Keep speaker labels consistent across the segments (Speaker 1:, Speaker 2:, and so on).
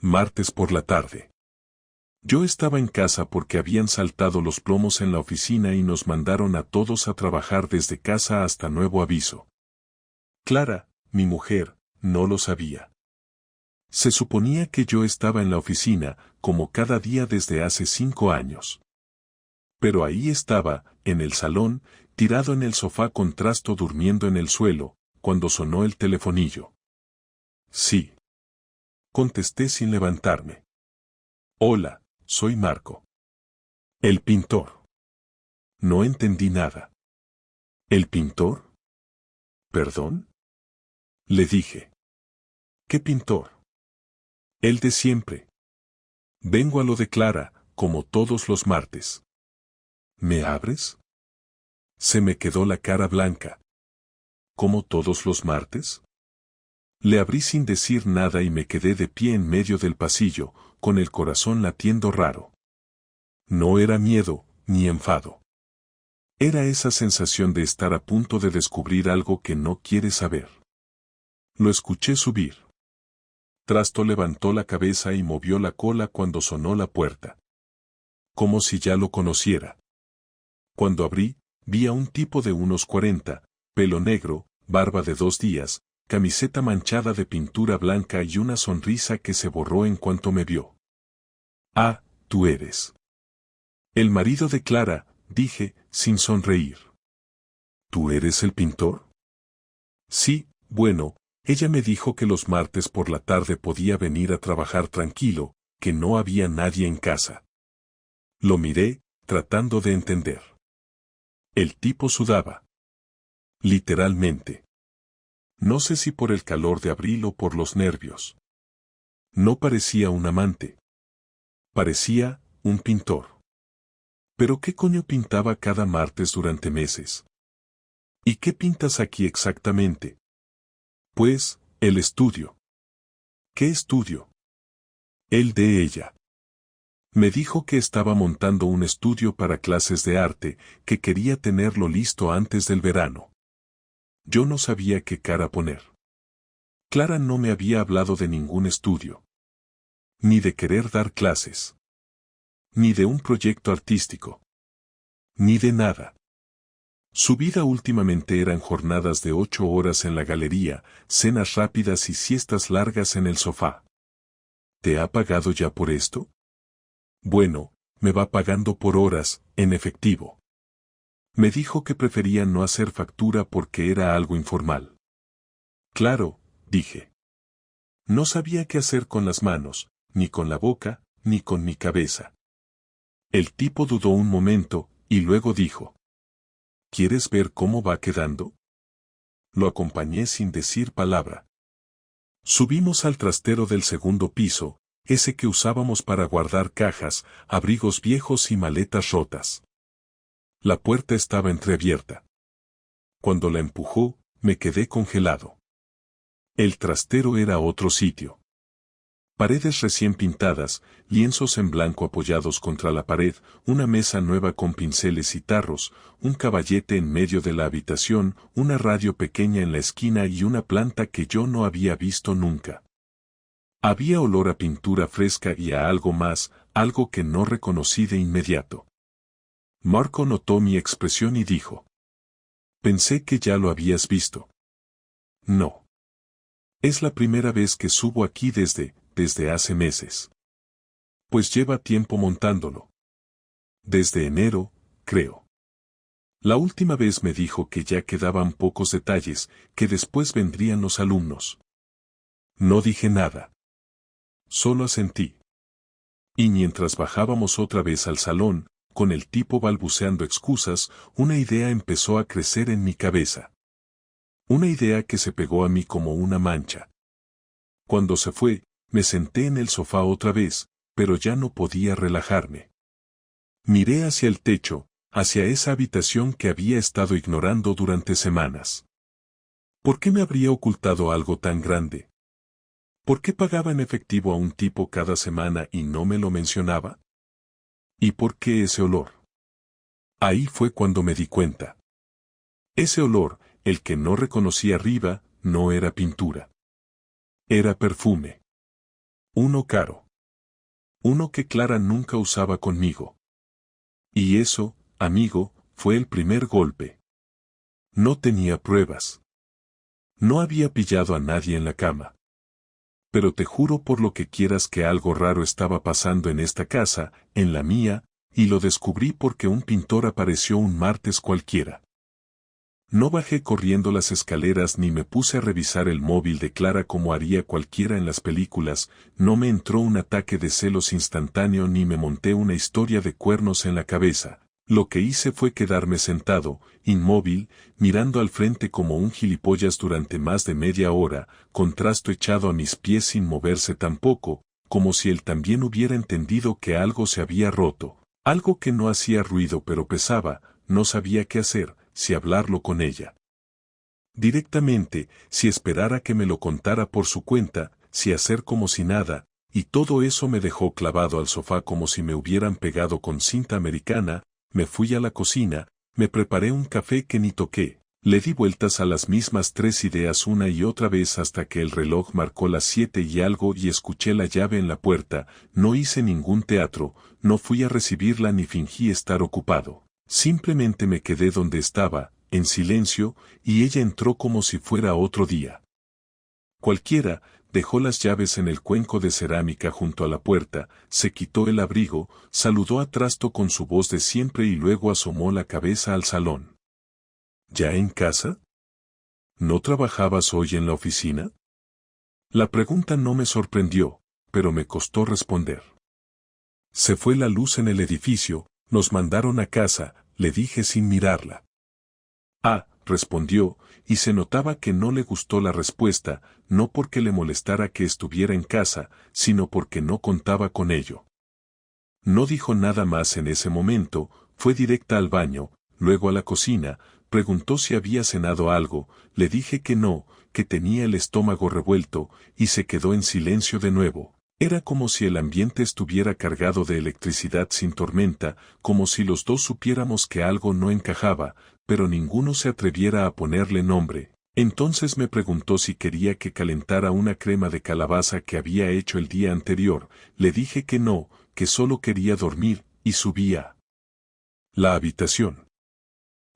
Speaker 1: Martes por la tarde. Yo estaba en casa porque habían saltado los plomos en la oficina y nos mandaron a todos a trabajar desde casa hasta nuevo aviso. Clara, mi mujer, no lo sabía. Se suponía que yo estaba en la oficina, como cada día desde hace 5 años. Pero ahí estaba, en el salón, tirado en el sofá con trasto durmiendo en el suelo, cuando sonó el telefonillo. Sí. Contesté sin levantarme. Hola, soy Marco. El pintor. No entendí nada. ¿El pintor? ¿Perdón? Le dije. ¿Qué pintor? El de siempre. Vengo a lo de Clara, como todos los martes. ¿Me abres? Se me quedó la cara blanca. ¿Como todos los martes? Le abrí sin decir nada y me quedé de pie en medio del pasillo, con el corazón latiendo raro. No era miedo, ni enfado. Era esa sensación de estar a punto de descubrir algo que no quiere saber. Lo escuché subir. Trasto levantó la cabeza y movió la cola cuando sonó la puerta. Como si ya lo conociera. Cuando abrí, vi a un tipo de unos 40, pelo negro, barba de 2 días, camiseta manchada de pintura blanca y una sonrisa que se borró en cuanto me vio. Ah, tú eres. El marido de Clara, dije, sin sonreír. ¿Tú eres el pintor? Sí, bueno, ella me dijo que los martes por la tarde podía venir a trabajar tranquilo, que no había nadie en casa. Lo miré, tratando de entender. El tipo sudaba. Literalmente. No sé si por el calor de abril o por los nervios. No parecía un amante. Parecía un pintor. ¿Pero qué coño pintaba cada martes durante meses? ¿Y qué pintas aquí exactamente? Pues, el estudio. ¿Qué estudio? El de ella. Me dijo que estaba montando un estudio para clases de arte, que quería tenerlo listo antes del verano. Yo no sabía qué cara poner. Clara no me había hablado de ningún estudio. Ni de querer dar clases. Ni de un proyecto artístico. Ni de nada. Su vida últimamente eran jornadas de 8 horas en la galería, cenas rápidas y siestas largas en el sofá. ¿Te ha pagado ya por esto? Bueno, me va pagando por horas, en efectivo. Me dijo que prefería no hacer factura porque era algo informal. Claro, dije. No sabía qué hacer con las manos, ni con la boca, ni con mi cabeza. El tipo dudó un momento, y luego dijo. ¿Quieres ver cómo va quedando? Lo acompañé sin decir palabra. Subimos al trastero del segundo piso, ese que usábamos para guardar cajas, abrigos viejos y maletas rotas. La puerta estaba entreabierta. Cuando la empujó, me quedé congelado. El trastero era otro sitio. Paredes recién pintadas, lienzos en blanco apoyados contra la pared, una mesa nueva con pinceles y tarros, un caballete en medio de la habitación, una radio pequeña en la esquina y una planta que yo no había visto nunca. Había olor a pintura fresca y a algo más, algo que no reconocí de inmediato. Marco notó mi expresión y dijo. Pensé que ya lo habías visto. No. Es la primera vez que subo aquí desde hace meses. Pues lleva tiempo montándolo. Desde enero, creo. La última vez me dijo que ya quedaban pocos detalles, que después vendrían los alumnos. No dije nada. Solo asentí. Y mientras bajábamos otra vez al salón, con el tipo balbuceando excusas, una idea empezó a crecer en mi cabeza. Una idea que se pegó a mí como una mancha. Cuando se fue, me senté en el sofá otra vez, pero ya no podía relajarme. Miré hacia el techo, hacia esa habitación que había estado ignorando durante semanas. ¿Por qué me habría ocultado algo tan grande? ¿Por qué pagaba en efectivo a un tipo cada semana y no me lo mencionaba? ¿Y por qué ese olor? Ahí fue cuando me di cuenta. Ese olor, el que no reconocí arriba, no era pintura. Era perfume. Uno caro. Uno que Clara nunca usaba conmigo. Y eso, amigo, fue el primer golpe. No tenía pruebas. No había pillado a nadie en la cama. Pero te juro por lo que quieras que algo raro estaba pasando en esta casa, en la mía, y lo descubrí porque un pintor apareció un martes cualquiera. No bajé corriendo las escaleras ni me puse a revisar el móvil de Clara como haría cualquiera en las películas, no me entró un ataque de celos instantáneo ni me monté una historia de cuernos en la cabeza. Lo que hice fue quedarme sentado, inmóvil, mirando al frente como un gilipollas durante más de media hora, con Trasto echado a mis pies sin moverse tampoco, como si él también hubiera entendido que algo se había roto, algo que no hacía ruido pero pesaba, no sabía qué hacer, si hablarlo con ella directamente, si esperar a que me lo contara por su cuenta, si hacer como si nada, y todo eso me dejó clavado al sofá como si me hubieran pegado con cinta americana. Me fui a la cocina, me preparé un café que ni toqué, le di vueltas a las mismas 3 ideas una y otra vez hasta que el reloj marcó las 7 y algo y escuché la llave en la puerta. No hice ningún teatro, no fui a recibirla ni fingí estar ocupado. Simplemente me quedé donde estaba, en silencio, y ella entró como si fuera otro día. Cualquiera, dejó las llaves en el cuenco de cerámica junto a la puerta, se quitó el abrigo, saludó a Trasto con su voz de siempre y luego asomó la cabeza al salón. ¿Ya en casa? ¿No trabajabas hoy en la oficina? La pregunta no me sorprendió, pero me costó responder. Se fue la luz en el edificio, nos mandaron a casa, le dije sin mirarla. Ah, respondió, y se notaba que no le gustó la respuesta, no porque le molestara que estuviera en casa, sino porque no contaba con ello. No dijo nada más en ese momento, fue directa al baño, luego a la cocina, preguntó si había cenado algo, le dije que no, que tenía el estómago revuelto, y se quedó en silencio de nuevo. Era como si el ambiente estuviera cargado de electricidad sin tormenta, como si los dos supiéramos que algo no encajaba, pero ninguno se atreviera a ponerle nombre. Entonces me preguntó si quería que calentara una crema de calabaza que había hecho el día anterior, le dije que no, que solo quería dormir, y subí a la habitación.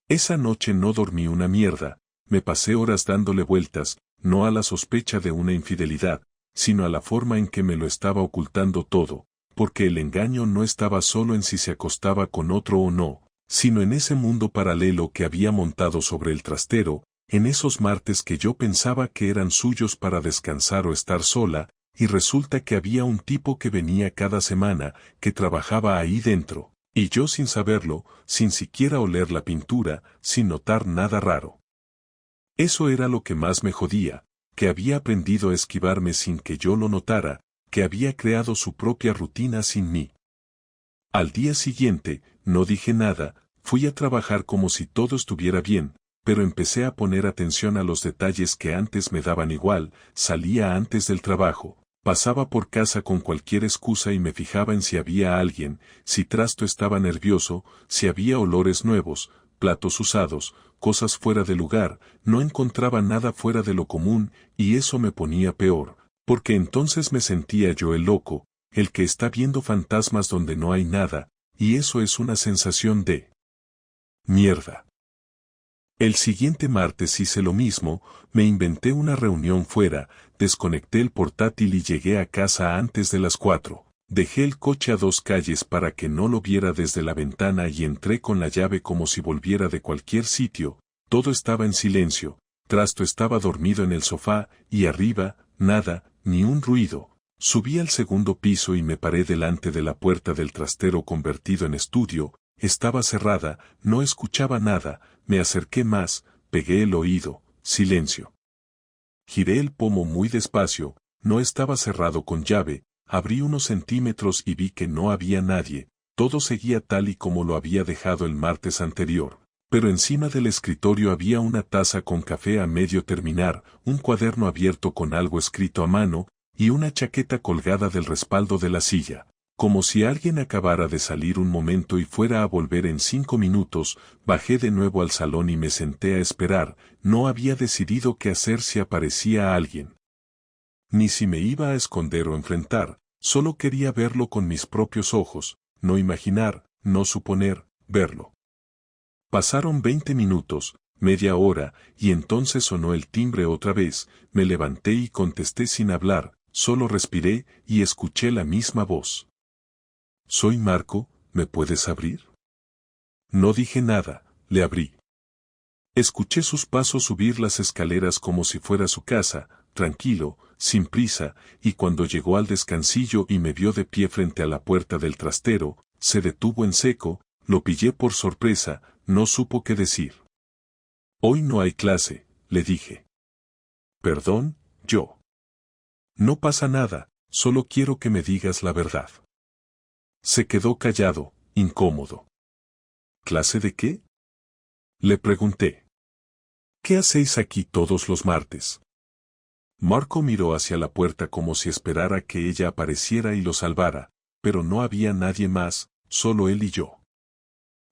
Speaker 1: Esa noche no dormí una mierda, me pasé horas dándole vueltas, no a la sospecha de una infidelidad, sino a la forma en que me lo estaba ocultando todo, porque el engaño no estaba solo en si se acostaba con otro o no, sino en ese mundo paralelo que había montado sobre el trastero, en esos martes que yo pensaba que eran suyos para descansar o estar sola, y resulta que había un tipo que venía cada semana, que trabajaba ahí dentro, y yo sin saberlo, sin siquiera oler la pintura, sin notar nada raro. Eso era lo que más me jodía, que había aprendido a esquivarme sin que yo lo notara, que había creado su propia rutina sin mí. Al día siguiente, no dije nada, fui a trabajar como si todo estuviera bien, pero empecé a poner atención a los detalles que antes me daban igual, salía antes del trabajo, pasaba por casa con cualquier excusa y me fijaba en si había alguien, si Trasto estaba nervioso, si había olores nuevos, platos usados, cosas fuera de lugar, no encontraba nada fuera de lo común, y eso me ponía peor, porque entonces me sentía yo el loco, el que está viendo fantasmas donde no hay nada, y eso es una sensación de mierda. El siguiente martes hice lo mismo, me inventé una reunión fuera, desconecté el portátil y llegué a casa antes de las 4. Dejé el coche a 2 calles para que no lo viera desde la ventana y entré con la llave como si volviera de cualquier sitio, todo estaba en silencio, Trasto estaba dormido en el sofá, y arriba, nada, ni un ruido. Subí al segundo piso y me paré delante de la puerta del trastero convertido en estudio, estaba cerrada, no escuchaba nada, me acerqué más, pegué el oído, silencio. Giré el pomo muy despacio, no estaba cerrado con llave, abrí unos centímetros y vi que no había nadie, todo seguía tal y como lo había dejado el martes anterior, pero encima del escritorio había una taza con café a medio terminar, un cuaderno abierto con algo escrito a mano, y una chaqueta colgada del respaldo de la silla. Como si alguien acabara de salir un momento y fuera a volver en 5 minutos, bajé de nuevo al salón y me senté a esperar, no había decidido qué hacer si aparecía alguien. Ni si me iba a esconder o enfrentar, solo quería verlo con mis propios ojos, no imaginar, no suponer, verlo. Pasaron 20 minutos, media hora, y entonces sonó el timbre otra vez, me levanté y contesté sin hablar, solo respiré y escuché la misma voz. «Soy Marco, ¿me puedes abrir?» No dije nada, le abrí. Escuché sus pasos subir las escaleras como si fuera su casa, tranquilo, sin prisa, y cuando llegó al descansillo y me vio de pie frente a la puerta del trastero, se detuvo en seco, lo pillé por sorpresa, no supo qué decir. «Hoy no hay clase», le dije. «Perdón, yo». «No pasa nada, solo quiero que me digas la verdad». Se quedó callado, incómodo. «¿Clase de qué?», le pregunté. «¿Qué hacéis aquí todos los martes?». Marco miró hacia la puerta como si esperara que ella apareciera y lo salvara, pero no había nadie más, solo él y yo.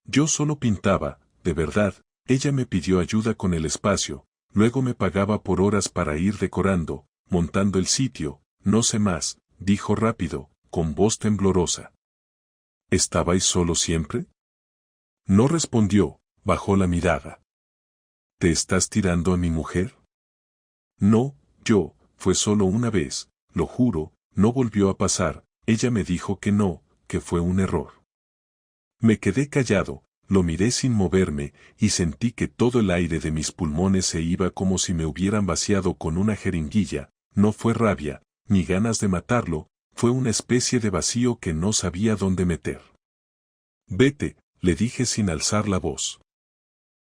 Speaker 1: Yo solo pintaba, de verdad, ella me pidió ayuda con el espacio, luego me pagaba por horas para ir decorando, montando el sitio, no sé más, dijo rápido, con voz temblorosa. ¿Estabais solo siempre? No respondió, bajó la mirada. ¿Te estás tirando a mi mujer? No, fue solo una vez, lo juro, no volvió a pasar, ella me dijo que no, que fue un error. Me quedé callado, lo miré sin moverme, y sentí que todo el aire de mis pulmones se iba como si me hubieran vaciado con una jeringuilla, no fue rabia, ni ganas de matarlo, fue una especie de vacío que no sabía dónde meter. Vete, le dije sin alzar la voz.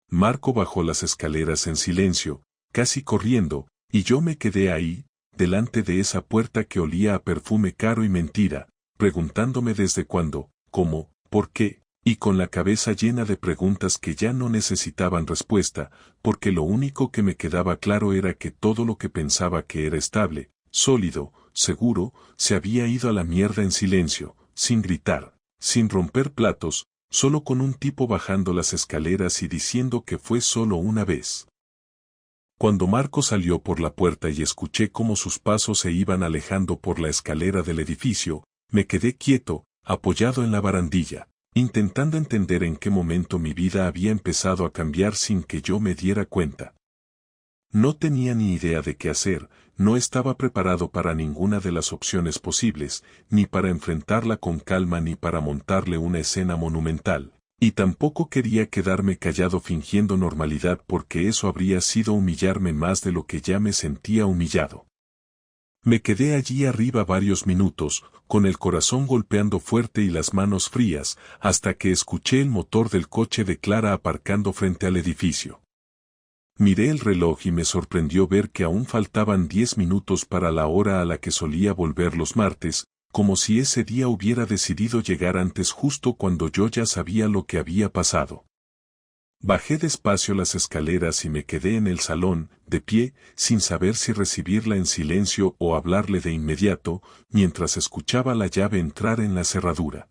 Speaker 1: Marco bajó las escaleras en silencio, casi corriendo, y yo me quedé ahí, delante de esa puerta que olía a perfume caro y mentira, preguntándome desde cuándo, cómo, por qué, y con la cabeza llena de preguntas que ya no necesitaban respuesta, porque lo único que me quedaba claro era que todo lo que pensaba que era estable, sólido, seguro, se había ido a la mierda en silencio, sin gritar, sin romper platos, solo con un tipo bajando las escaleras y diciendo que fue solo una vez. Cuando Marco salió por la puerta y escuché cómo sus pasos se iban alejando por la escalera del edificio, me quedé quieto, apoyado en la barandilla, intentando entender en qué momento mi vida había empezado a cambiar sin que yo me diera cuenta. No tenía ni idea de qué hacer, no estaba preparado para ninguna de las opciones posibles, ni para enfrentarla con calma ni para montarle una escena monumental. Y tampoco quería quedarme callado fingiendo normalidad porque eso habría sido humillarme más de lo que ya me sentía humillado. Me quedé allí arriba varios minutos, con el corazón golpeando fuerte y las manos frías, hasta que escuché el motor del coche de Clara aparcando frente al edificio. Miré el reloj y me sorprendió ver que aún faltaban 10 minutos para la hora a la que solía volver los martes, como si ese día hubiera decidido llegar antes justo cuando yo ya sabía lo que había pasado. Bajé despacio las escaleras y me quedé en el salón, de pie, sin saber si recibirla en silencio o hablarle de inmediato, mientras escuchaba la llave entrar en la cerradura.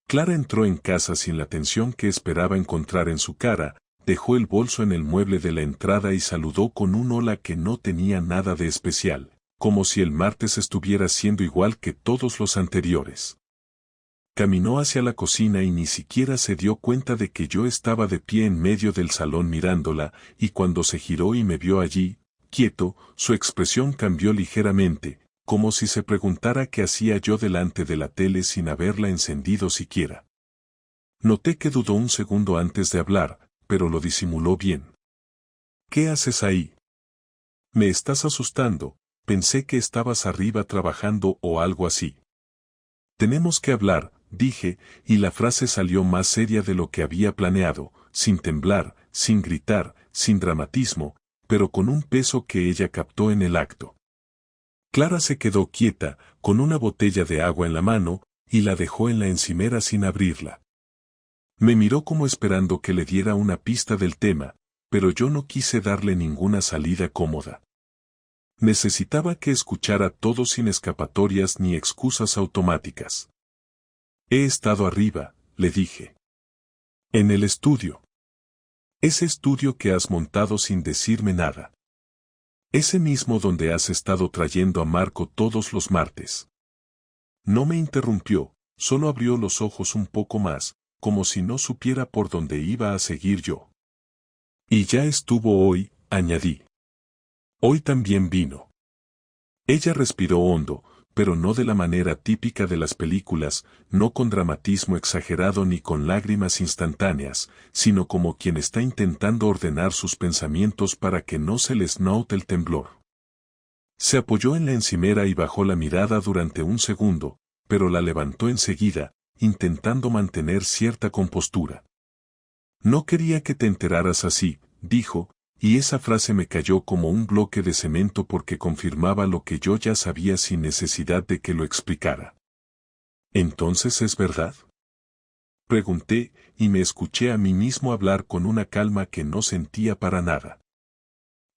Speaker 1: Clara entró en casa sin la tensión que esperaba encontrar en su cara, dejó el bolso en el mueble de la entrada y saludó con un hola que no tenía nada de especial, como si el martes estuviera siendo igual que todos los anteriores. Caminó hacia la cocina y ni siquiera se dio cuenta de que yo estaba de pie en medio del salón mirándola, y cuando se giró y me vio allí, quieto, su expresión cambió ligeramente, como si se preguntara qué hacía yo delante de la tele sin haberla encendido siquiera. Noté que dudó un segundo antes de hablar, pero lo disimuló bien. ¿Qué haces ahí? Me estás asustando, pensé que estabas arriba trabajando o algo así. Tenemos que hablar, dije, y la frase salió más seria de lo que había planeado, sin temblar, sin gritar, sin dramatismo, pero con un peso que ella captó en el acto. Clara se quedó quieta, con una botella de agua en la mano, y la dejó en la encimera sin abrirla. Me miró como esperando que le diera una pista del tema, pero yo no quise darle ninguna salida cómoda. Necesitaba que escuchara todo sin escapatorias ni excusas automáticas. He estado arriba, le dije. En el estudio. Ese estudio que has montado sin decirme nada. Ese mismo donde has estado trayendo a Marco todos los martes. No me interrumpió, solo abrió los ojos un poco más, como si no supiera por dónde iba a seguir yo. Y ya estuvo hoy, añadí. Hoy también vino. Ella respiró hondo, pero no de la manera típica de las películas, no con dramatismo exagerado ni con lágrimas instantáneas, sino como quien está intentando ordenar sus pensamientos para que no se les note el temblor. Se apoyó en la encimera y bajó la mirada durante un segundo, pero la levantó enseguida, intentando mantener cierta compostura. No quería que te enteraras así, dijo, y esa frase me cayó como un bloque de cemento porque confirmaba lo que yo ya sabía sin necesidad de que lo explicara. ¿Entonces es verdad? Pregunté, y me escuché a mí mismo hablar con una calma que no sentía para nada.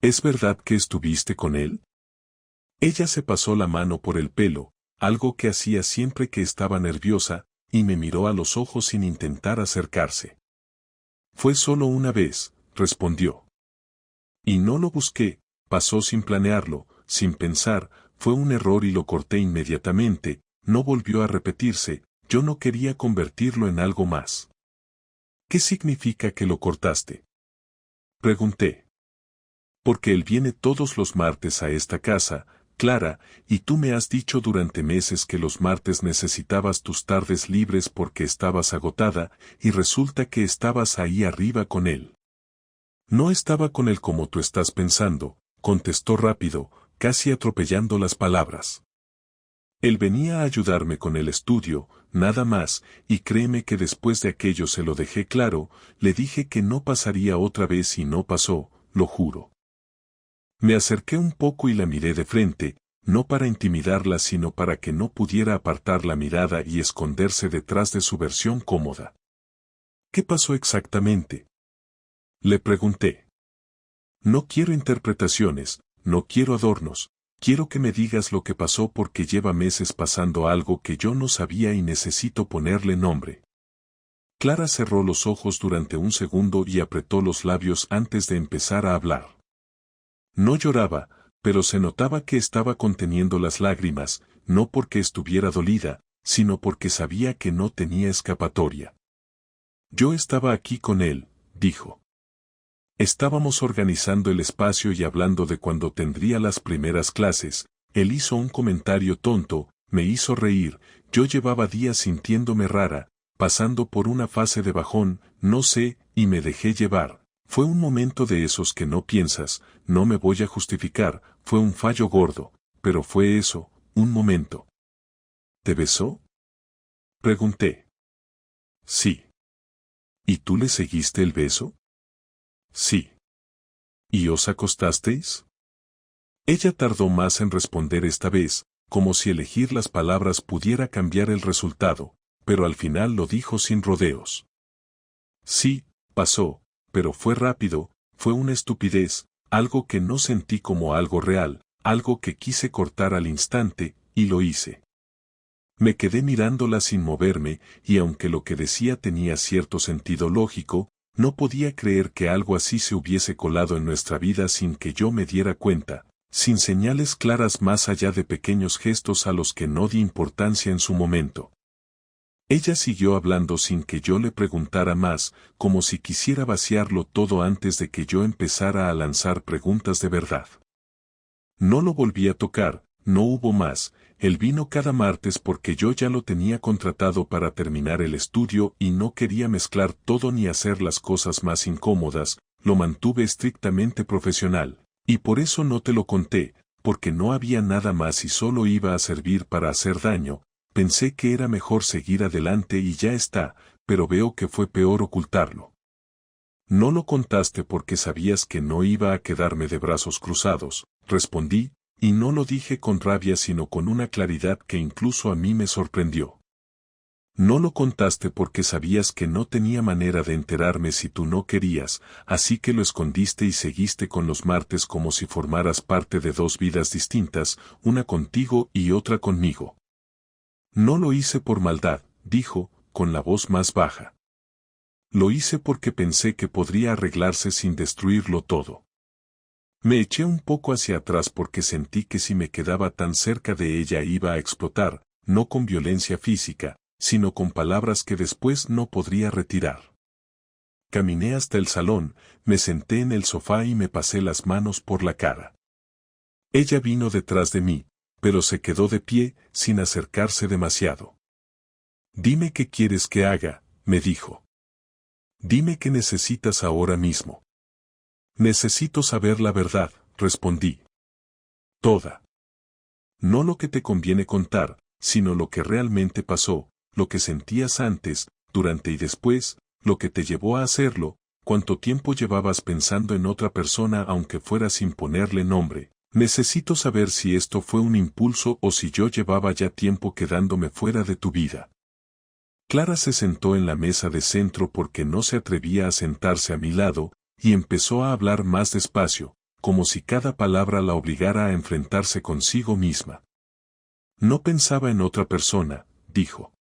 Speaker 1: ¿Es verdad que estuviste con él? Ella se pasó la mano por el pelo, algo que hacía siempre que estaba nerviosa, y me miró a los ojos sin intentar acercarse. Fue solo una vez, respondió. Y no lo busqué, pasó sin planearlo, sin pensar, fue un error y lo corté inmediatamente, no volvió a repetirse, yo no quería convertirlo en algo más. ¿Qué significa que lo cortaste? Pregunté. Porque él viene todos los martes a esta casa, Clara, y tú me has dicho durante meses que los martes necesitabas tus tardes libres porque estabas agotada, y resulta que estabas ahí arriba con él. No estaba con él como tú estás pensando, contestó rápido, casi atropellando las palabras. Él venía a ayudarme con el estudio, nada más, y créeme que después de aquello se lo dejé claro, le dije que no pasaría otra vez y no pasó, lo juro. Me acerqué un poco y la miré de frente, no para intimidarla sino para que no pudiera apartar la mirada y esconderse detrás de su versión cómoda. ¿Qué pasó exactamente? Le pregunté. No quiero interpretaciones, no quiero adornos, quiero que me digas lo que pasó porque lleva meses pasando algo que yo no sabía y necesito ponerle nombre. Clara cerró los ojos durante un segundo y apretó los labios antes de empezar a hablar. No lloraba, pero se notaba que estaba conteniendo las lágrimas, no porque estuviera dolida, sino porque sabía que no tenía escapatoria. Yo estaba aquí con él, dijo. Estábamos organizando el espacio y hablando de cuando tendría las primeras clases, él hizo un comentario tonto, me hizo reír, yo llevaba días sintiéndome rara, pasando por una fase de bajón, no sé, y me dejé llevar. Fue un momento de esos que no piensas, no me voy a justificar, fue un fallo gordo, pero fue eso, un momento. ¿Te besó? Pregunté. Sí. ¿Y tú le seguiste el beso? Sí. ¿Y os acostasteis? Ella tardó más en responder esta vez, como si elegir las palabras pudiera cambiar el resultado, pero al final lo dijo sin rodeos. Sí, pasó, pero fue rápido, fue una estupidez, algo que no sentí como algo real, algo que quise cortar al instante, y lo hice. Me quedé mirándola sin moverme, y aunque lo que decía tenía cierto sentido lógico, no podía creer que algo así se hubiese colado en nuestra vida sin que yo me diera cuenta, sin señales claras más allá de pequeños gestos a los que no di importancia en su momento. Ella siguió hablando sin que yo le preguntara más, como si quisiera vaciarlo todo antes de que yo empezara a lanzar preguntas de verdad. No lo volví a tocar, no hubo más, él vino cada martes porque yo ya lo tenía contratado para terminar el estudio y no quería mezclar todo ni hacer las cosas más incómodas, lo mantuve estrictamente profesional, y por eso no te lo conté, porque no había nada más y solo iba a servir para hacer daño, pensé que era mejor seguir adelante y ya está, pero veo que fue peor ocultarlo. No lo contaste porque sabías que no iba a quedarme de brazos cruzados, respondí, y no lo dije con rabia sino con una claridad que incluso a mí me sorprendió. No lo contaste porque sabías que no tenía manera de enterarme si tú no querías, así que lo escondiste y seguiste con los martes como si formaras parte de dos vidas distintas, una contigo y otra conmigo. No lo hice por maldad, dijo, con la voz más baja. Lo hice porque pensé que podría arreglarse sin destruirlo todo. Me eché un poco hacia atrás porque sentí que si me quedaba tan cerca de ella iba a explotar, no con violencia física, sino con palabras que después no podría retirar. Caminé hasta el salón, me senté en el sofá y me pasé las manos por la cara. Ella vino detrás de mí, pero se quedó de pie, sin acercarse demasiado. «Dime qué quieres que haga», me dijo. «Dime qué necesitas ahora mismo». «Necesito saber la verdad», respondí. «Toda. No lo que te conviene contar, sino lo que realmente pasó, lo que sentías antes, durante y después, lo que te llevó a hacerlo, cuánto tiempo llevabas pensando en otra persona aunque fuera sin ponerle nombre. Necesito saber si esto fue un impulso o si yo llevaba ya tiempo quedándome fuera de tu vida». Clara se sentó en la mesa de centro porque no se atrevía a sentarse a mi lado, y empezó a hablar más despacio, como si cada palabra la obligara a enfrentarse consigo misma. «No pensaba en otra persona», dijo.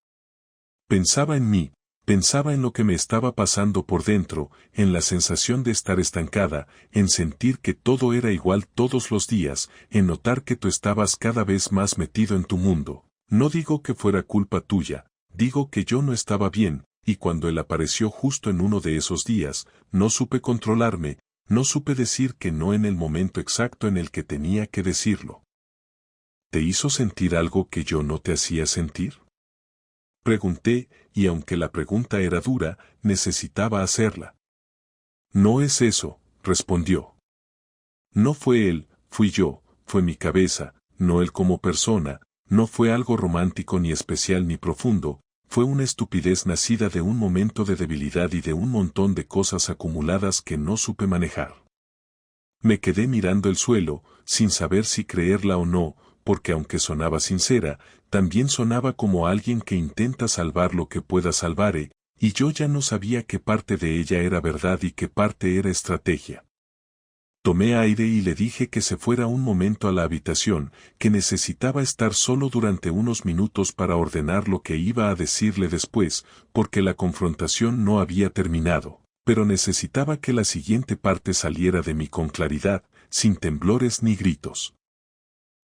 Speaker 1: «Pensaba en mí, pensaba en lo que me estaba pasando por dentro, en la sensación de estar estancada, en sentir que todo era igual todos los días, en notar que tú estabas cada vez más metido en tu mundo. No digo que fuera culpa tuya, digo que yo no estaba bien, y cuando él apareció justo en uno de esos días, no supe controlarme, no supe decir que no en el momento exacto en el que tenía que decirlo». «¿Te hizo sentir algo que yo no te hacía sentir?», pregunté, y aunque la pregunta era dura, necesitaba hacerla. «No es eso», respondió. «No fue él, fui yo, fue mi cabeza, no él como persona, no fue algo romántico ni especial ni profundo, fue una estupidez nacida de un momento de debilidad y de un montón de cosas acumuladas que no supe manejar». Me quedé mirando el suelo, sin saber si creerla o no, porque aunque sonaba sincera, también sonaba como alguien que intenta salvar lo que pueda salvar, y yo ya no sabía qué parte de ella era verdad y qué parte era estrategia. Tomé aire y le dije que se fuera un momento a la habitación, que necesitaba estar solo durante unos minutos para ordenar lo que iba a decirle después, porque la confrontación no había terminado, pero necesitaba que la siguiente parte saliera de mí con claridad, sin temblores ni gritos.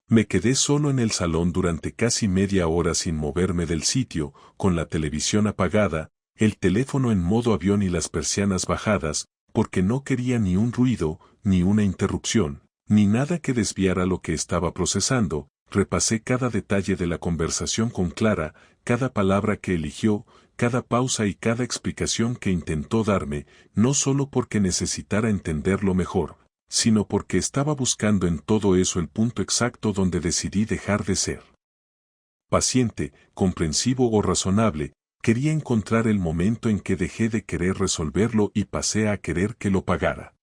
Speaker 1: Me quedé solo en el salón durante casi media hora sin moverme del sitio, con la televisión apagada, el teléfono en modo avión y las persianas bajadas, porque no quería ni un ruido, ni una interrupción, ni nada que desviara lo que estaba procesando. Repasé cada detalle de la conversación con Clara, cada palabra que eligió, cada pausa y cada explicación que intentó darme, no solo porque necesitara entenderlo mejor, sino porque estaba buscando en todo eso el punto exacto donde decidí dejar de ser paciente, comprensivo o razonable. Quería encontrar el momento en que dejé de querer resolverlo y pasé a querer que lo pagara.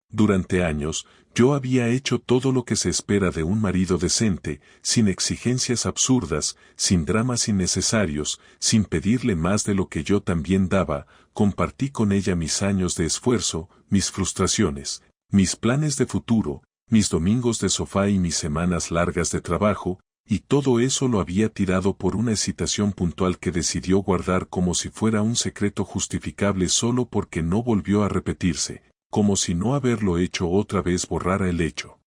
Speaker 1: Durante años, yo había hecho todo lo que se espera de un marido decente, sin exigencias absurdas, sin dramas innecesarios, sin pedirle más de lo que yo también daba. Compartí con ella mis años de esfuerzo, mis frustraciones, mis planes de futuro, mis domingos de sofá y mis semanas largas de trabajo, y todo eso lo había tirado por una excitación puntual que decidió guardar como si fuera un secreto justificable solo porque no volvió a repetirse, como si no haberlo hecho otra vez borrara el hecho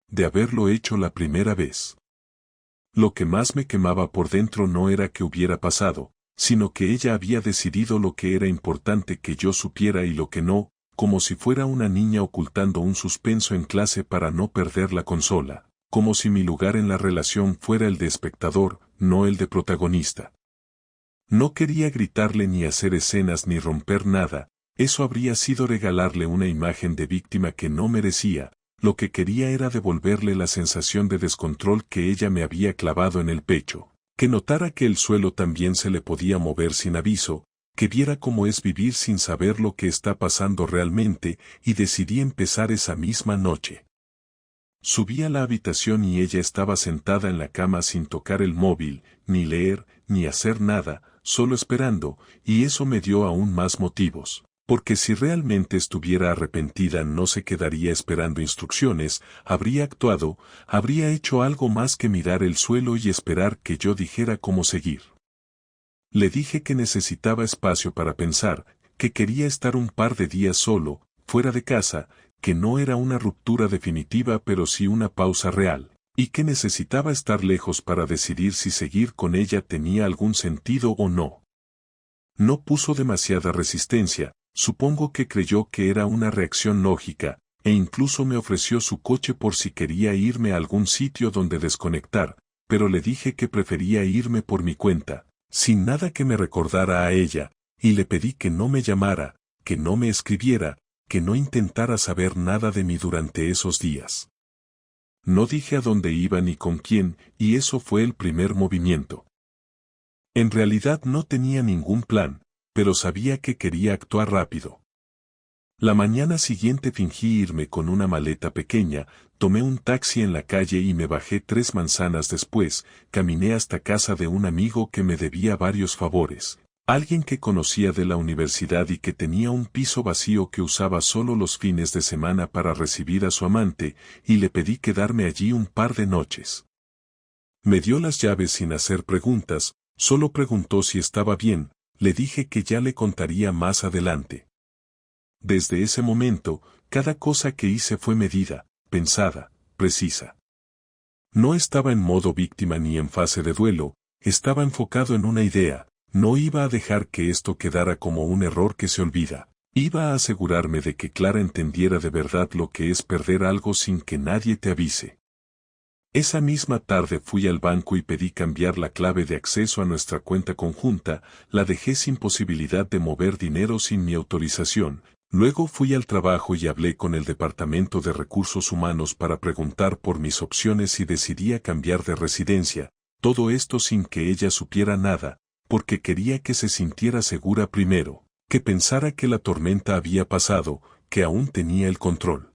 Speaker 1: de haberlo hecho la primera vez. Lo que más me quemaba por dentro no era que hubiera pasado, sino que ella había decidido lo que era importante que yo supiera y lo que no, como si fuera una niña ocultando un suspenso en clase para no perder la consola, como si mi lugar en la relación fuera el de espectador, no el de protagonista. No quería gritarle ni hacer escenas ni romper nada, eso habría sido regalarle una imagen de víctima que no merecía. Lo que quería era devolverle la sensación de descontrol que ella me había clavado en el pecho, que notara que el suelo también se le podía mover sin aviso, que viera cómo es vivir sin saber lo que está pasando realmente, y decidí empezar esa misma noche. Subí a la habitación y ella estaba sentada en la cama sin tocar el móvil, ni leer, ni hacer nada, solo esperando, y eso me dio aún más motivos. Porque si realmente estuviera arrepentida no se quedaría esperando instrucciones, habría actuado, habría hecho algo más que mirar el suelo y esperar que yo dijera cómo seguir. Le dije que necesitaba espacio para pensar, que quería estar un par de días solo, fuera de casa, que no era una ruptura definitiva pero sí una pausa real, y que necesitaba estar lejos para decidir si seguir con ella tenía algún sentido o no. No puso demasiada resistencia, supongo que creyó que era una reacción lógica, e incluso me ofreció su coche por si quería irme a algún sitio donde desconectar, pero le dije que prefería irme por mi cuenta, sin nada que me recordara a ella, y le pedí que no me llamara, que no me escribiera, que no intentara saber nada de mí durante esos días. No dije a dónde iba ni con quién, y eso fue el primer movimiento. En realidad no tenía ningún plan, pero sabía que quería actuar rápido. La mañana siguiente fingí irme con una maleta pequeña, tomé un taxi en la calle y me bajé 3 manzanas después, caminé hasta casa de un amigo que me debía varios favores, alguien que conocía de la universidad y que tenía un piso vacío que usaba solo los fines de semana para recibir a su amante, y le pedí quedarme allí un par de noches. Me dio las llaves sin hacer preguntas, solo preguntó si estaba bien, le dije que ya le contaría más adelante. Desde ese momento, cada cosa que hice fue medida, pensada, precisa. No estaba en modo víctima ni en fase de duelo, estaba enfocado en una idea, no iba a dejar que esto quedara como un error que se olvida, iba a asegurarme de que Clara entendiera de verdad lo que es perder algo sin que nadie te avise. Esa misma tarde fui al banco y pedí cambiar la clave de acceso a nuestra cuenta conjunta, la dejé sin posibilidad de mover dinero sin mi autorización. Luego fui al trabajo y hablé con el Departamento de Recursos Humanos para preguntar por mis opciones y decidí cambiar de residencia, todo esto sin que ella supiera nada, porque quería que se sintiera segura primero, que pensara que la tormenta había pasado, que aún tenía el control.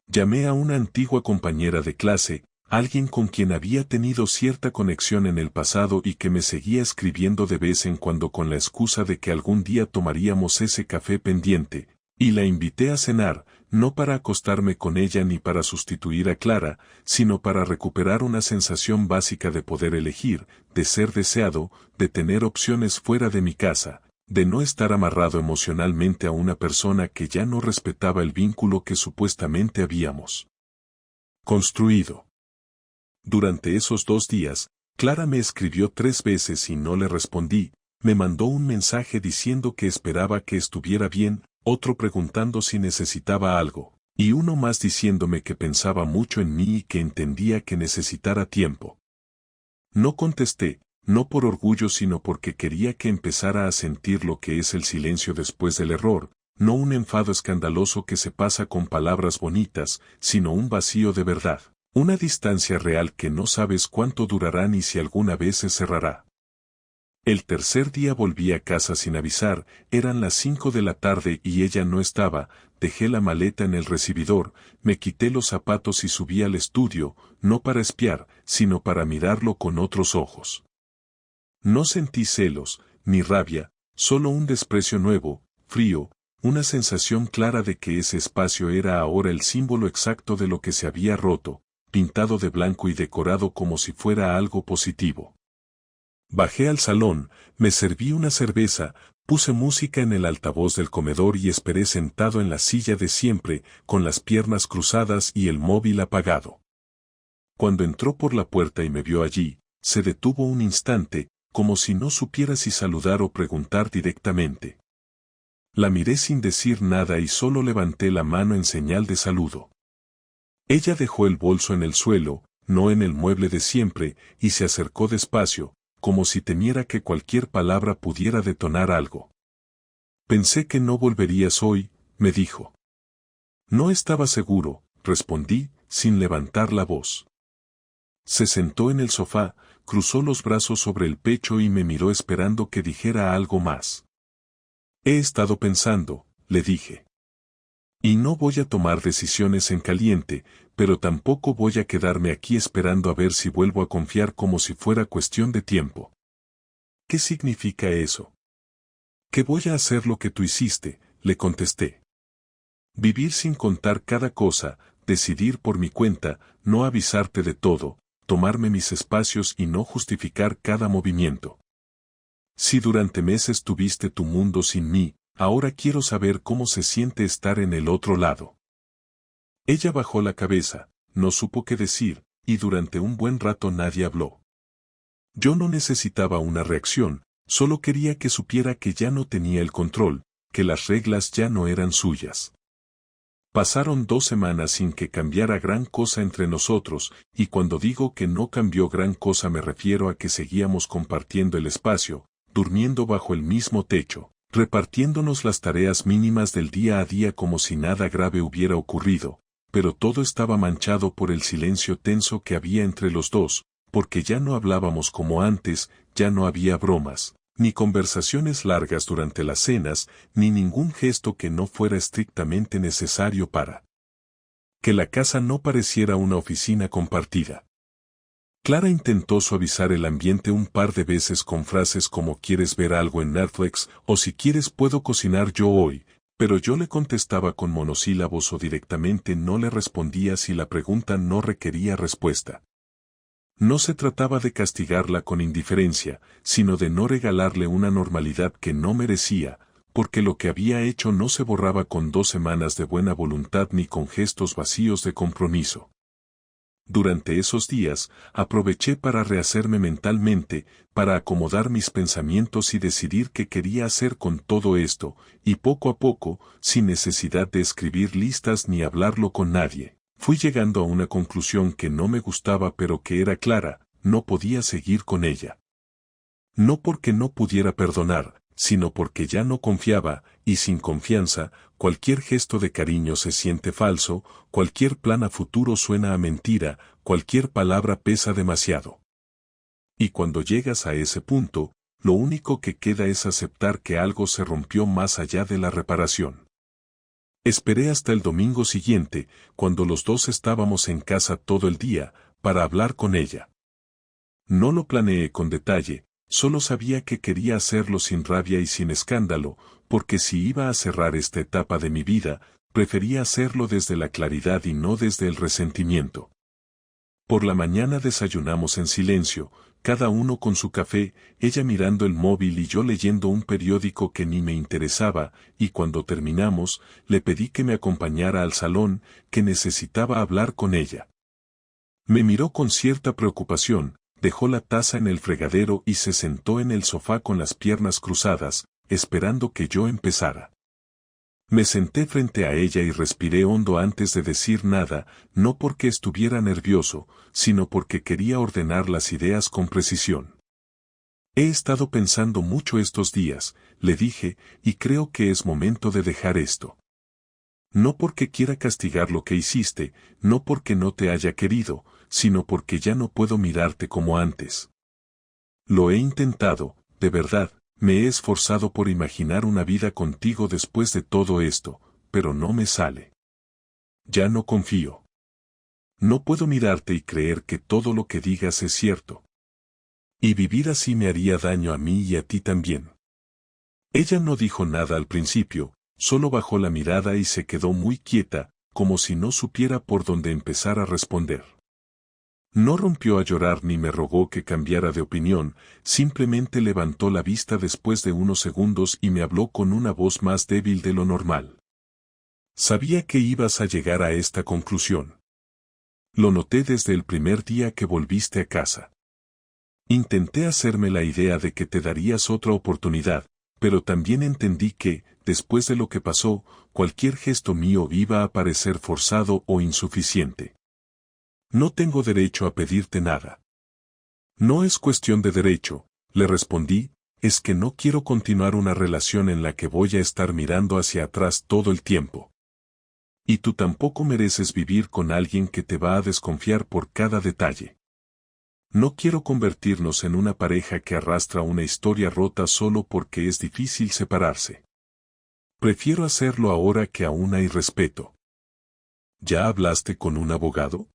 Speaker 1: Llamé a una antigua compañera de clase, alguien con quien había tenido cierta conexión en el pasado y que me seguía escribiendo de vez en cuando con la excusa de que algún día tomaríamos ese café pendiente, y la invité a cenar, no para acostarme con ella ni para sustituir a Clara, sino para recuperar una sensación básica de poder elegir, de ser deseado, de tener opciones fuera de mi casa, de no estar amarrado emocionalmente a una persona que ya no respetaba el vínculo que supuestamente habíamos construido. Durante esos 2 días, Clara me escribió 3 veces y no le respondí, me mandó un mensaje diciendo que esperaba que estuviera bien, otro preguntando si necesitaba algo, y uno más diciéndome que pensaba mucho en mí y que entendía que necesitara tiempo. No contesté, no por orgullo sino porque quería que empezara a sentir lo que es el silencio después del error, no un enfado escandaloso que se pasa con palabras bonitas, sino un vacío de verdad. Una distancia real que no sabes cuánto durará ni si alguna vez se cerrará. El tercer día volví a casa sin avisar, eran las 5 de la tarde y ella no estaba, dejé la maleta en el recibidor, me quité los zapatos y subí al estudio, no para espiar, sino para mirarlo con otros ojos. No sentí celos, ni rabia, solo un desprecio nuevo, frío, una sensación clara de que ese espacio era ahora el símbolo exacto de lo que se había roto, pintado de blanco y decorado como si fuera algo positivo. Bajé al salón, me serví una cerveza, puse música en el altavoz del comedor y esperé sentado en la silla de siempre, con las piernas cruzadas y el móvil apagado. Cuando entró por la puerta y me vio allí, se detuvo un instante, como si no supiera si saludar o preguntar directamente. La miré sin decir nada y solo levanté la mano en señal de saludo. Ella dejó el bolso en el suelo, no en el mueble de siempre, y se acercó despacio, como si temiera que cualquier palabra pudiera detonar algo. Pensé que no volverías hoy, me dijo. No estaba seguro, respondí, sin levantar la voz. Se sentó en el sofá, cruzó los brazos sobre el pecho y me miró esperando que dijera algo más. He estado pensando, le dije. Y no voy a tomar decisiones en caliente, pero tampoco voy a quedarme aquí esperando a ver si vuelvo a confiar como si fuera cuestión de tiempo. ¿Qué significa eso? Que voy a hacer lo que tú hiciste, le contesté. Vivir sin contar cada cosa, decidir por mi cuenta, no avisarte de todo, tomarme mis espacios y no justificar cada movimiento. Si durante meses tuviste tu mundo sin mí, ahora quiero saber cómo se siente estar en el otro lado. Ella bajó la cabeza, no supo qué decir, y durante un buen rato nadie habló. Yo no necesitaba una reacción, solo quería que supiera que ya no tenía el control, que las reglas ya no eran suyas. Pasaron 2 semanas sin que cambiara gran cosa entre nosotros, y cuando digo que no cambió gran cosa me refiero a que seguíamos compartiendo el espacio, durmiendo bajo el mismo techo, repartiéndonos las tareas mínimas del día a día como si nada grave hubiera ocurrido, pero todo estaba manchado por el silencio tenso que había entre los dos, porque ya no hablábamos como antes, ya no había bromas, ni conversaciones largas durante las cenas, ni ningún gesto que no fuera estrictamente necesario para que la casa no pareciera una oficina compartida. Clara intentó suavizar el ambiente un par de veces con frases como ¿quieres ver algo en Netflix? O si quieres puedo cocinar yo hoy, pero yo le contestaba con monosílabos o directamente no le respondía si la pregunta no requería respuesta. No se trataba de castigarla con indiferencia, sino de no regalarle una normalidad que no merecía, porque lo que había hecho no se borraba con 2 semanas de buena voluntad ni con gestos vacíos de compromiso. Durante esos días, aproveché para rehacerme mentalmente, para acomodar mis pensamientos y decidir qué quería hacer con todo esto, y poco a poco, sin necesidad de escribir listas ni hablarlo con nadie, fui llegando a una conclusión que no me gustaba pero que era clara, no podía seguir con ella. No porque no pudiera perdonar, sino porque ya no confiaba, y sin confianza, cualquier gesto de cariño se siente falso, cualquier plan a futuro suena a mentira, cualquier palabra pesa demasiado. Y cuando llegas a ese punto, lo único que queda es aceptar que algo se rompió más allá de la reparación. Esperé hasta el domingo siguiente, cuando los dos estábamos en casa todo el día, para hablar con ella. No lo planeé con detalle, solo sabía que quería hacerlo sin rabia y sin escándalo, porque si iba a cerrar esta etapa de mi vida, prefería hacerlo desde la claridad y no desde el resentimiento. Por la mañana desayunamos en silencio, cada uno con su café, ella mirando el móvil y yo leyendo un periódico que ni me interesaba, y cuando terminamos, le pedí que me acompañara al salón, que necesitaba hablar con ella. Me miró con cierta preocupación, dejó la taza en el fregadero y se sentó en el sofá con las piernas cruzadas, esperando que yo empezara. Me senté frente a ella y respiré hondo antes de decir nada, no porque estuviera nervioso, sino porque quería ordenar las ideas con precisión. He estado pensando mucho estos días, le dije, y creo que es momento de dejar esto. No porque quiera castigar lo que hiciste, no porque no te haya querido, sino porque ya no puedo mirarte como antes. Lo he intentado, de verdad, me he esforzado por imaginar una vida contigo después de todo esto, pero no me sale. Ya no confío. No puedo mirarte y creer que todo lo que digas es cierto. Y vivir así me haría daño a mí y a ti también. Ella no dijo nada al principio, solo bajó la mirada y se quedó muy quieta, como si no supiera por dónde empezar a responder. No rompió a llorar ni me rogó que cambiara de opinión, simplemente levantó la vista después de unos segundos y me habló con una voz más débil de lo normal. Sabía que ibas a llegar a esta conclusión. Lo noté desde el primer día que volviste a casa. Intenté hacerme la idea de que te darías otra oportunidad, pero también entendí que, después de lo que pasó, cualquier gesto mío iba a parecer forzado o insuficiente. No tengo derecho a pedirte nada. No es cuestión de derecho, le respondí, es que no quiero continuar una relación en la que voy a estar mirando hacia atrás todo el tiempo. Y tú tampoco mereces vivir con alguien que te va a desconfiar por cada detalle. No quiero convertirnos en una pareja que arrastra una historia rota solo porque es difícil separarse. Prefiero hacerlo ahora que aún hay respeto. ¿Ya hablaste con un abogado?,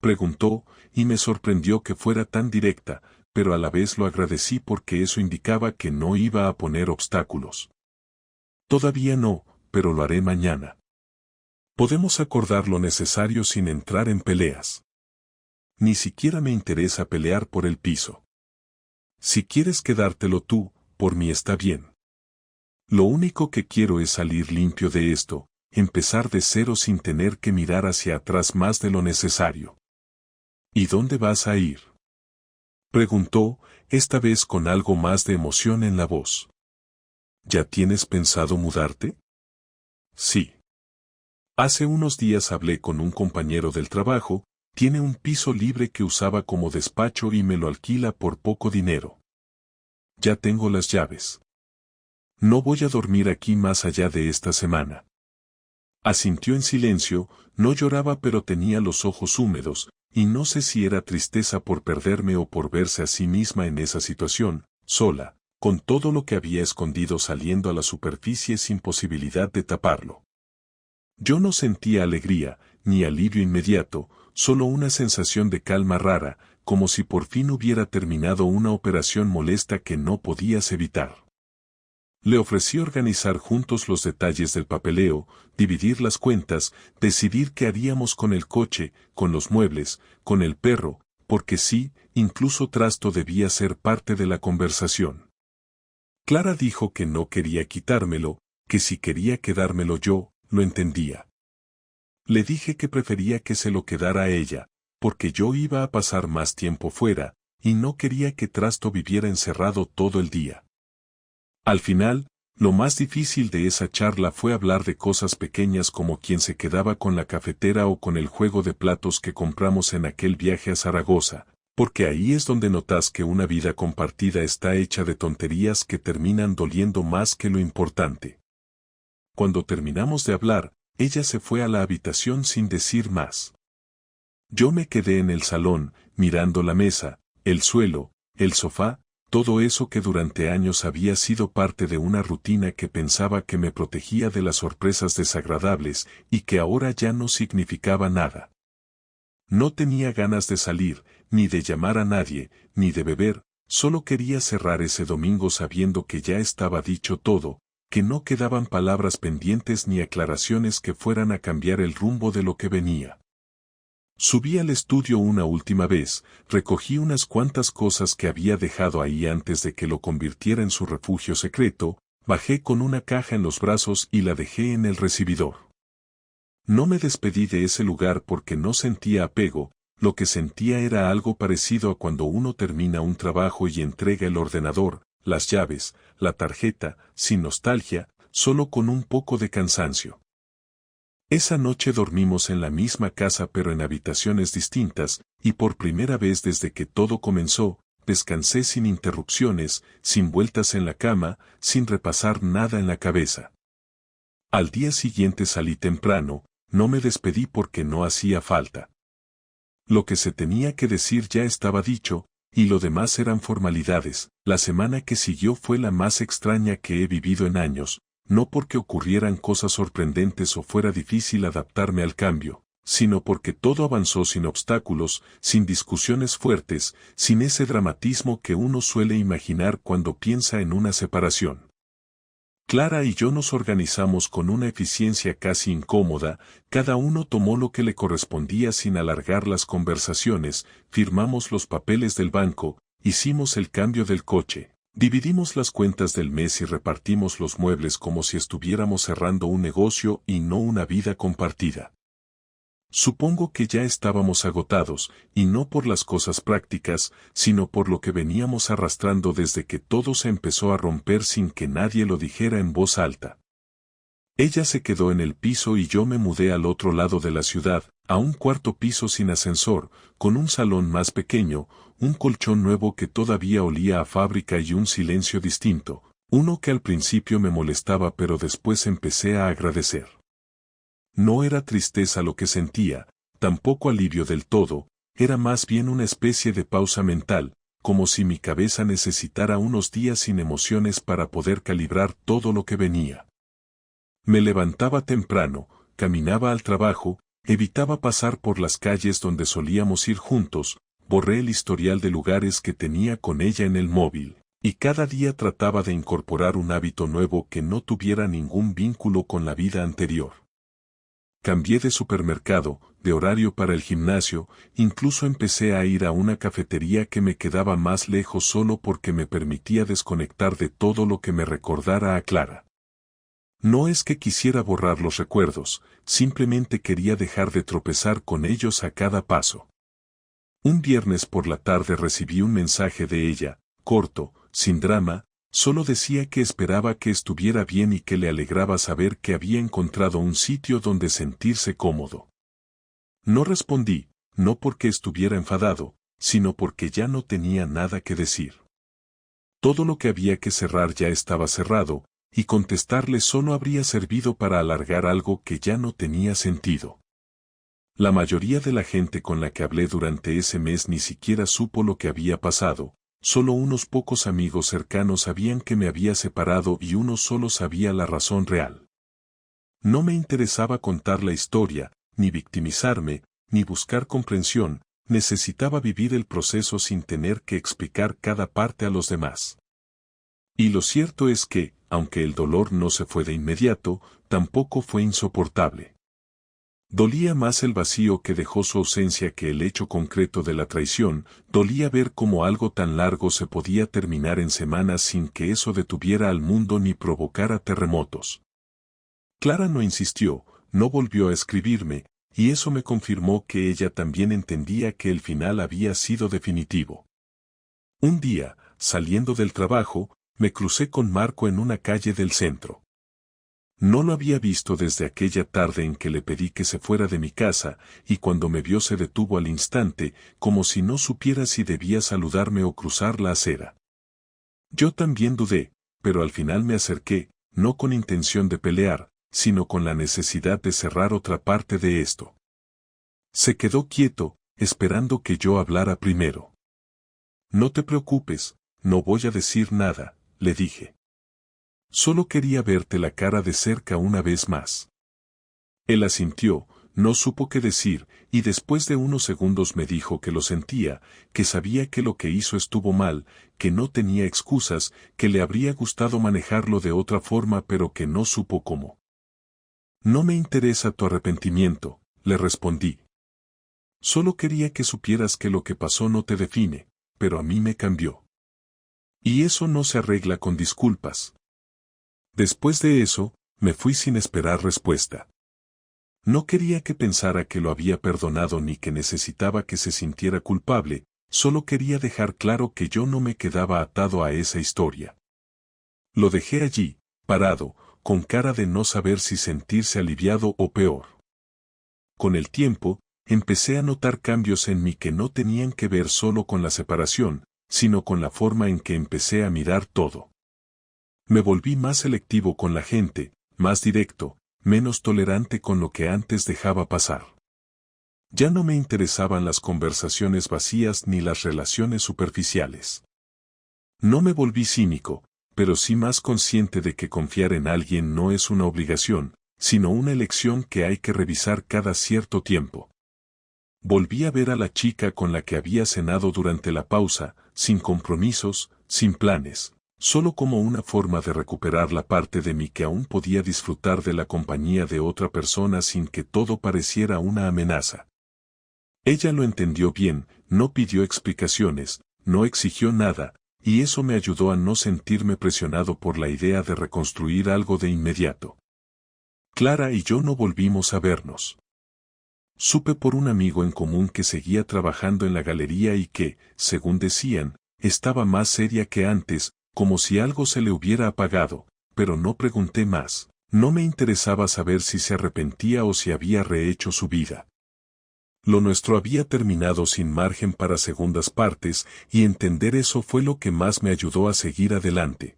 Speaker 1: preguntó, y me sorprendió que fuera tan directa, pero a la vez lo agradecí porque eso indicaba que no iba a poner obstáculos. Todavía no, pero lo haré mañana. Podemos acordar lo necesario sin entrar en peleas. Ni siquiera me interesa pelear por el piso. Si quieres quedártelo tú, por mí está bien. Lo único que quiero es salir limpio de esto, empezar de cero sin tener que mirar hacia atrás más de lo necesario. ¿Y dónde vas a ir?, preguntó, esta vez con algo más de emoción en la voz. ¿Ya tienes pensado mudarte? Sí. Hace unos días hablé con un compañero del trabajo, tiene un piso libre que usaba como despacho y me lo alquila por poco dinero. Ya tengo las llaves. No voy a dormir aquí más allá de esta semana. Asintió en silencio, no lloraba pero tenía los ojos húmedos, y no sé si era tristeza por perderme o por verse a sí misma en esa situación, sola, con todo lo que había escondido saliendo a la superficie sin posibilidad de taparlo. Yo no sentía alegría, ni alivio inmediato, solo una sensación de calma rara, como si por fin hubiera terminado una operación molesta que no podías evitar. Le ofrecí organizar juntos los detalles del papeleo, dividir las cuentas, decidir qué haríamos con el coche, con los muebles, con el perro, porque sí, incluso Trasto debía ser parte de la conversación. Clara dijo que no quería quitármelo, que si quería quedármelo yo, lo entendía. Le dije que prefería que se lo quedara a ella, porque yo iba a pasar más tiempo fuera, y no quería que Trasto viviera encerrado todo el día. Al final, lo más difícil de esa charla fue hablar de cosas pequeñas como quién se quedaba con la cafetera o con el juego de platos que compramos en aquel viaje a Zaragoza, porque ahí es donde notas que una vida compartida está hecha de tonterías que terminan doliendo más que lo importante. Cuando terminamos de hablar, ella se fue a la habitación sin decir más. Yo me quedé en el salón, mirando la mesa, el suelo, el sofá, todo eso que durante años había sido parte de una rutina que pensaba que me protegía de las sorpresas desagradables y que ahora ya no significaba nada. No tenía ganas de salir, ni de llamar a nadie, ni de beber, solo quería cerrar ese domingo sabiendo que ya estaba dicho todo, que no quedaban palabras pendientes ni aclaraciones que fueran a cambiar el rumbo de lo que venía. Subí al estudio una última vez, recogí unas cuantas cosas que había dejado ahí antes de que lo convirtiera en su refugio secreto, bajé con una caja en los brazos y la dejé en el recibidor. No me despedí de ese lugar porque no sentía apego, lo que sentía era algo parecido a cuando uno termina un trabajo y entrega el ordenador, las llaves, la tarjeta, sin nostalgia, solo con un poco de cansancio. Esa noche dormimos en la misma casa pero en habitaciones distintas, y por primera vez desde que todo comenzó, descansé sin interrupciones, sin vueltas en la cama, sin repasar nada en la cabeza. Al día siguiente salí temprano, no me despedí porque no hacía falta. Lo que se tenía que decir ya estaba dicho, y lo demás eran formalidades. La semana que siguió fue la más extraña que he vivido en años, no porque ocurrieran cosas sorprendentes o fuera difícil adaptarme al cambio, sino porque todo avanzó sin obstáculos, sin discusiones fuertes, sin ese dramatismo que uno suele imaginar cuando piensa en una separación. Clara y yo nos organizamos con una eficiencia casi incómoda, cada uno tomó lo que le correspondía sin alargar las conversaciones, firmamos los papeles del banco, hicimos el cambio del coche, dividimos las cuentas del mes y repartimos los muebles como si estuviéramos cerrando un negocio y no una vida compartida. Supongo que ya estábamos agotados, y no por las cosas prácticas, sino por lo que veníamos arrastrando desde que todo se empezó a romper sin que nadie lo dijera en voz alta. Ella se quedó en el piso y yo me mudé al otro lado de la ciudad, a un cuarto piso sin ascensor, con un salón más pequeño, un colchón nuevo que todavía olía a fábrica y un silencio distinto, uno que al principio me molestaba pero después empecé a agradecer. No era tristeza lo que sentía, tampoco alivio del todo, era más bien una especie de pausa mental, como si mi cabeza necesitara unos días sin emociones para poder calibrar todo lo que venía. Me levantaba temprano, caminaba al trabajo, evitaba pasar por las calles donde solíamos ir juntos, borré el historial de lugares que tenía con ella en el móvil, y cada día trataba de incorporar un hábito nuevo que no tuviera ningún vínculo con la vida anterior. Cambié de supermercado, de horario para el gimnasio, incluso empecé a ir a una cafetería que me quedaba más lejos solo porque me permitía desconectar de todo lo que me recordara a Clara. No es que quisiera borrar los recuerdos, simplemente quería dejar de tropezar con ellos a cada paso. Un viernes por la tarde recibí un mensaje de ella, corto, sin drama, solo decía que esperaba que estuviera bien y que le alegraba saber que había encontrado un sitio donde sentirse cómodo. No respondí, no porque estuviera enfadado, sino porque ya no tenía nada que decir. Todo lo que había que cerrar ya estaba cerrado, y contestarle solo habría servido para alargar algo que ya no tenía sentido. La mayoría de la gente con la que hablé durante ese mes ni siquiera supo lo que había pasado, solo unos pocos amigos cercanos sabían que me había separado y uno solo sabía la razón real. No me interesaba contar la historia, ni victimizarme, ni buscar comprensión, necesitaba vivir el proceso sin tener que explicar cada parte a los demás. Y lo cierto es que, aunque el dolor no se fue de inmediato, tampoco fue insoportable. Dolía más el vacío que dejó su ausencia que el hecho concreto de la traición, dolía ver cómo algo tan largo se podía terminar en semanas sin que eso detuviera al mundo ni provocara terremotos. Clara no insistió, no volvió a escribirme, y eso me confirmó que ella también entendía que el final había sido definitivo. Un día, saliendo del trabajo, me crucé con Marco en una calle del centro. No lo había visto desde aquella tarde en que le pedí que se fuera de mi casa, y cuando me vio se detuvo al instante, como si no supiera si debía saludarme o cruzar la acera. Yo también dudé, pero al final me acerqué, no con intención de pelear, sino con la necesidad de cerrar otra parte de esto. Se quedó quieto, esperando que yo hablara primero. No te preocupes, no voy a decir nada, le dije. Solo quería verte la cara de cerca una vez más. Él asintió, no supo qué decir, y después de unos segundos me dijo que lo sentía, que sabía que lo que hizo estuvo mal, que no tenía excusas, que le habría gustado manejarlo de otra forma pero que no supo cómo. No me interesa tu arrepentimiento, le respondí. Solo quería que supieras que lo que pasó no te define, pero a mí me cambió. Y eso no se arregla con disculpas. Después de eso, me fui sin esperar respuesta. No quería que pensara que lo había perdonado ni que necesitaba que se sintiera culpable, solo quería dejar claro que yo no me quedaba atado a esa historia. Lo dejé allí, parado, con cara de no saber si sentirse aliviado o peor. Con el tiempo, empecé a notar cambios en mí que no tenían que ver solo con la separación, sino con la forma en que empecé a mirar todo. Me volví más selectivo con la gente, más directo, menos tolerante con lo que antes dejaba pasar. Ya no me interesaban las conversaciones vacías ni las relaciones superficiales. No me volví cínico, pero sí más consciente de que confiar en alguien no es una obligación, sino una elección que hay que revisar cada cierto tiempo. Volví a ver a la chica con la que había cenado durante la pausa, sin compromisos, sin planes, solo como una forma de recuperar la parte de mí que aún podía disfrutar de la compañía de otra persona sin que todo pareciera una amenaza. Ella lo entendió bien, no pidió explicaciones, no exigió nada, y eso me ayudó a no sentirme presionado por la idea de reconstruir algo de inmediato. Clara y yo no volvimos a vernos. Supe por un amigo en común que seguía trabajando en la galería y que, según decían, estaba más seria que antes, como si algo se le hubiera apagado, pero no pregunté más. No me interesaba saber si se arrepentía o si había rehecho su vida. Lo nuestro había terminado sin margen para segundas partes, y entender eso fue lo que más me ayudó a seguir adelante.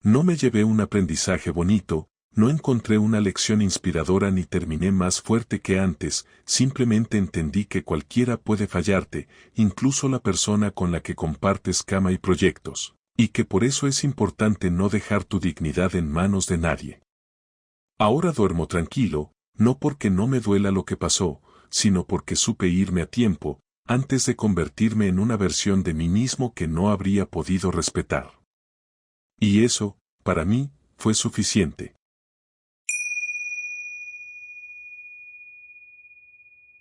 Speaker 1: No me llevé un aprendizaje bonito, no encontré una lección inspiradora ni terminé más fuerte que antes, simplemente entendí que cualquiera puede fallarte, incluso la persona con la que compartes cama y proyectos, y que por eso es importante no dejar tu dignidad en manos de nadie. Ahora duermo tranquilo, no porque no me duela lo que pasó, sino porque supe irme a tiempo, antes de convertirme en una versión de mí mismo que no habría podido respetar. Y eso, para mí, fue suficiente.